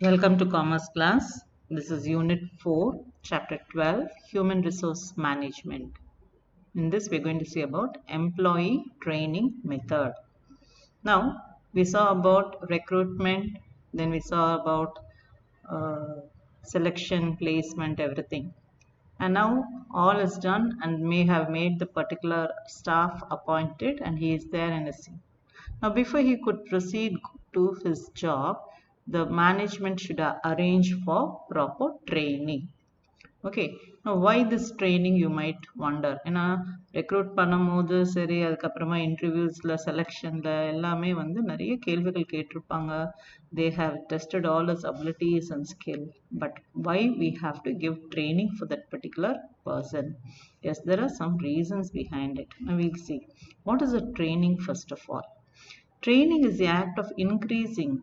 Welcome to Commerce class. This is Unit 4, Chapter 12, Human Resource Management. In this, we're going to see about employee training method. Now, we saw about recruitment, then we saw about selection, placement, everything. And now all is done and may have made the particular staff appointed and he is there in a seat. Now, before he could proceed to his job, the management should arrange for proper training. Okay, now why this training you might wonder. ஏன்னா recruit பண்ணும்போது சரி அதுக்கப்புறமா இன்டர்வியூஸில் செலெக்ஷனில் எல்லாமே வந்து நிறைய கேள்விகள் கேட்டிருப்பாங்க. They have tested all his abilities and skill, but why we have to give training for that particular person? Yes, there are some reasons behind it. Now we'll see. What is a training first of all? Training is the act of increasing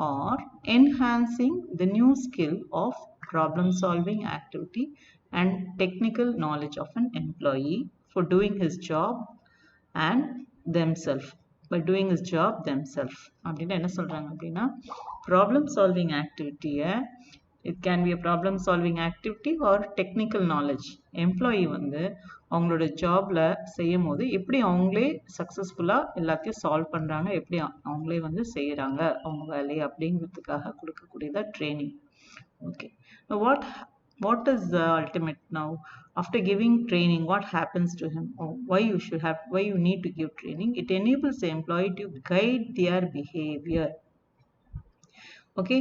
or enhancing the new skill of problem solving activity and technical knowledge of an employee for doing his job and themselves. By doing his job themselves. அப்படின்னா என்ன சொல்றாங்க அப்படின்னா problem solving activity, it can be a problem solving activity or technical knowledge. Employee வந்து அவங்களோட ஜாப்ல செய்யும் போது எப்படி அவங்களே சக்சஸ்ஃபுல்லா எல்லாத்தையும் சால்வ் பண்றாங்க, எப்படி அவங்களே வந்து செய்யறாங்க அவங்க வேலையை அப்படிங்கிறதுக்காக கொடுக்கக்கூடியதா training. Okay, what is the ultimate now? After giving training, what happens to him? Or why you need to give training? It enables the employee to guide their behavior. Okay,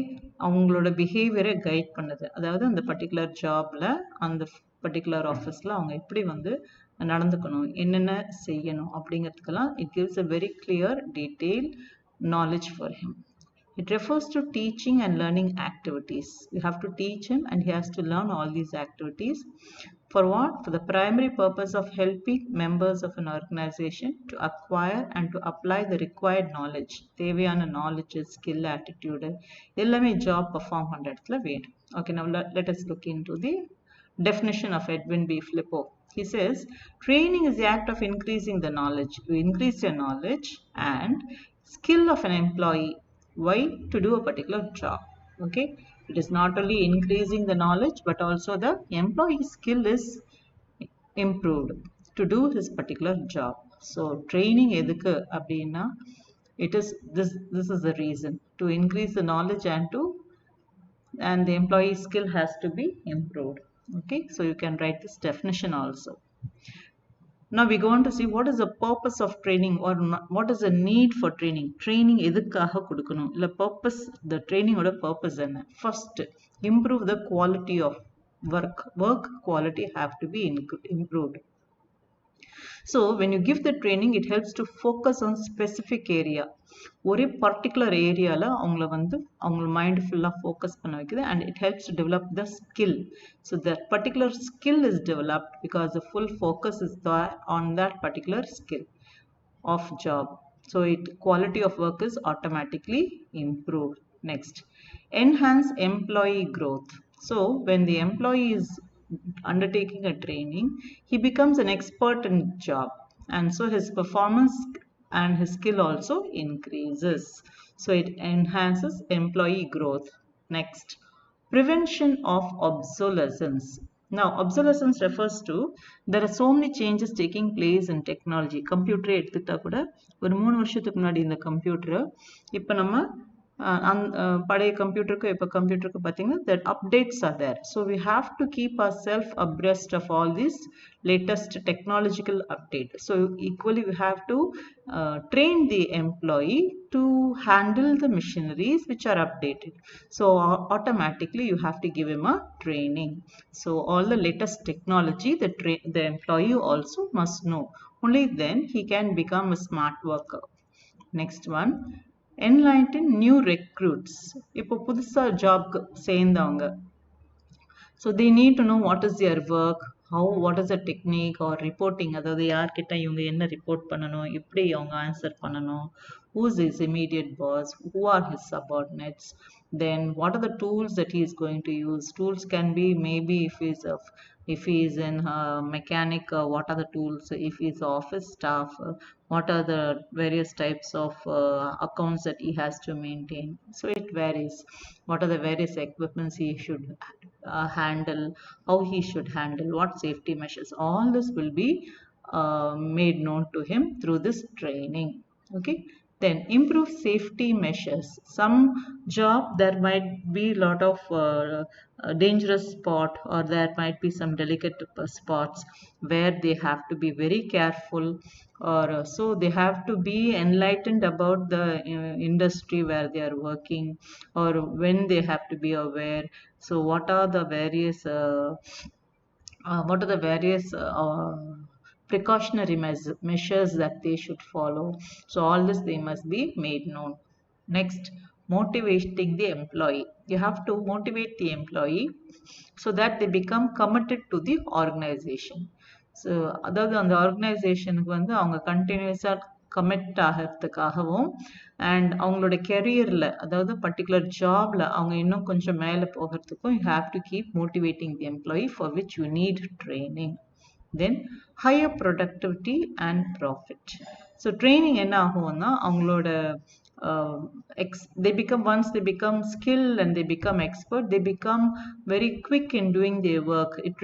அவங்களோட பிஹேவியரை கைட் பண்ணுது. அதாவது அந்த particular ஜாப்ல அந்த particular ஆஃபீஸில் அவங்க எப்படி வந்து நடந்துக்கணும், என்னென்ன செய்யணும் அப்படிங்கிறதுக்கெல்லாம் it gives a very clear detailed knowledge for him. It refers to teaching and learning activities. You have to teach him and he has to learn all these activities. For what? For the primary purpose of helping members of an organization to acquire and to apply the required knowledge. தேவையான knowledge, skill, attitude எல்லாமே job perform பண்ற இடத்துல வேணும். Okay, now let us look into the definition of Edwin B. Flippo. He says, training is the act of increasing the knowledge. You increase your knowledge and skill of an employee. Why? To do a particular job. Okay, it is not only increasing the knowledge but also the employee skill is improved to do his particular job. So training edukku அப்படின்னா it is this is the reason to increase the knowledge and the employee skill has to be improved. Okay, so you can write this definition also. Now we go on to see what is the purpose of training or what is the need for training. Training எதுக்காக கொடுக்கணும், இல்ல purpose, the training ஓட purpose என்ன? First, improve the quality of work quality have to be improved. So when you give the training, it helps to focus on specific area. ஒரே particular ஏரியால அவங்கள வந்து அவங்க மைண்ட் ஃபுல்லா ஃபோக்கஸ் பண்ண வைக்குது and it helps to develop the skill. So that particular skill is developed because the full focus is there on that particular skill of job. So quality of work is automatically improved. Next, enhance employee growth. So when the employee is undertaking a training, he becomes an expert in job and so his performance and his skill also increases. So it enhances employee growth. Next, prevention of obsolescence. Now obsolescence refers to there are so many changes taking place in technology. கம்ப்யூட்டரை எடுத்துட்டா கூட ஒரு 3 வருஷத்துக்கு முன்னாடி இந்த கம்ப்யூட்டரை இப்போ நம்ம பழைய கம்ப்யூட்டருக்கு இப்போ கம்ப்யூட்டருக்கு பார்த்தீங்கன்னா that updates are there. So we have to keep ourselves abreast of all these latest technological update. So equally we have to train the employee to handle the machineries which are updated. So automatically you have to give him a training. So all the latest technology the employee also must know. Only then he can become a smart worker. Next one, enlighten new recruits. இப்போ புதுசா ஜாப்க்கு சேர்ந்தவங்க, so they need to know what is their work, what is the technique or reporting. அதாவது யார்கிட்ட இவங்க என்ன report பண்ணணும், எப்படி அவங்க ஆன்சர் பண்ணணும், who is his immediate boss, who are his subordinates, then what are the tools that he is going to use. Tools can be maybe if If he is in mechanic, what are the tools? If he is office staff, what are the various types of accounts that he has to maintain? So it varies. What are the various equipments he should handle, how he should handle, what safety measures? All this will be made known to him through this training. Okay. Then improve safety measures. Some job there might be a lot of dangerous spot, or there might be some delicate spots where they have to be very careful, or so they have to be enlightened about the industry where they are working, or when they have to be aware. So what are the various precautionary measures that they should follow? So all this they must be made known. Next, motivating the employee. You have to motivate the employee so that they become committed to the organization. So அதாவது அந்த ஆர்கனைசேஷனுக்கு வந்து அவங்க கண்டினியூஸாக commit ஆகிறதுக்காகவும் and அவங்களோட கெரியரில், அதாவது particular ஜாபில் அவங்க இன்னும் கொஞ்சம் மேலே போகிறதுக்கும் you have to keep motivating the employee, for which you need training. Then higher productivity and profit. So training என்ன ஆகும்னா அவங்களோட they become, once they become skilled and they become expert, they become very quick in doing their work. It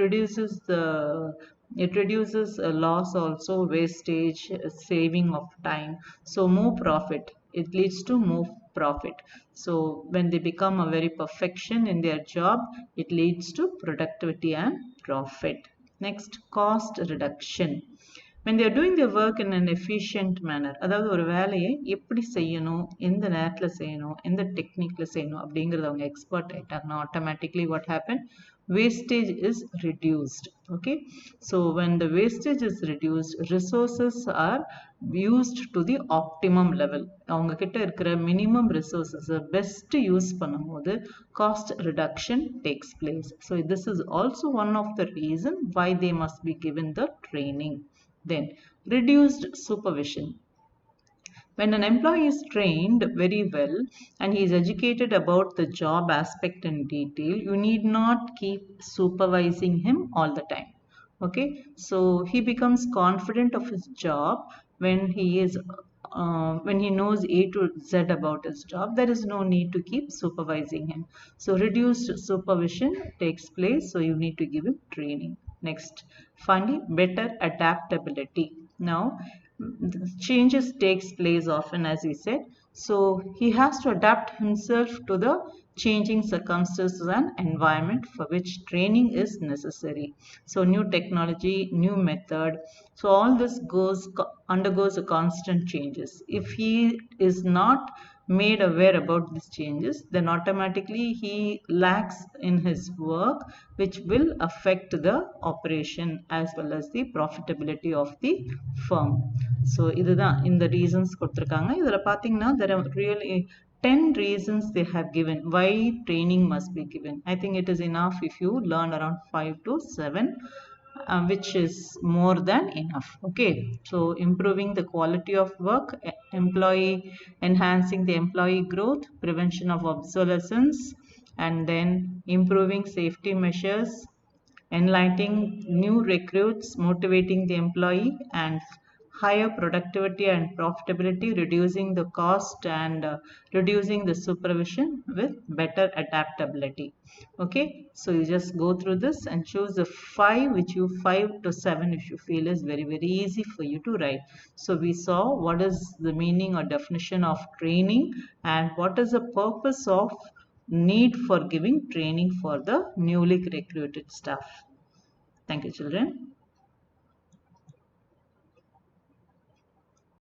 reduces loss also, wastage, saving of time. So more profit, it leads to more profit. So when they become a very perfection in their job, it leads to productivity and profit. Next, cost reduction. When they are doing their work in an efficient manner, அதாவது ஒரு வேலையை எப்படி செய்யணும், எந்த நேரத்தில் செய்யணும், எந்த டெக்னிக்கில் செய்யணும் அப்படிங்கிறது அவங்க எக்ஸ்பர்ட் ஆகிட்டாங்கன்னா automatically what happen, wastage is reduced. Okay, so when the wastage is reduced, resources are used to the optimum level. அவங்க கிட்ட இருக்கிற minimum resources best யூஸ் பண்ணும்போது cost reduction takes place. So this is also one of the reason why they must be given the training. Then reduced supervision. When an employee is trained very well and he is educated about the job aspect in detail, you need not keep supervising him all the time. Okay, so he becomes confident of his job when he knows A to Z about his job. There is no need to keep supervising him. So reduced supervision takes place, so you need to give him training. Next, finally, better adaptability. Now changes takes place often, as we said, so he has to adapt himself to the changing circumstances and environment, for which training is necessary. So new technology, new method, so all this undergoes a constant changes. If he is not made aware about these changes, then automatically he lacks in his work, which will affect the operation as well as the profitability of the firm. So இதுதான் இந்த reasons கொடுத்திருக்காங்க. இதில் பார்த்தீங்கன்னா there are really 10 reasons they have given why training must be given. I think it is enough if you learn around 5 to 7, which is more than enough. Okay, so improving the quality of work, enhancing the employee growth, prevention of obsolescence, and then improving safety measures, enlightening new recruits, motivating the employee, and higher productivity and profitability, reducing the cost, and reducing the supervision with better adaptability. Okay, so you just go through this and choose the 5 to 7 which you feel is very easy for you to write. So we saw what is the meaning or definition of training and what is the purpose of need for giving training for the newly recruited staff. Thank you, children.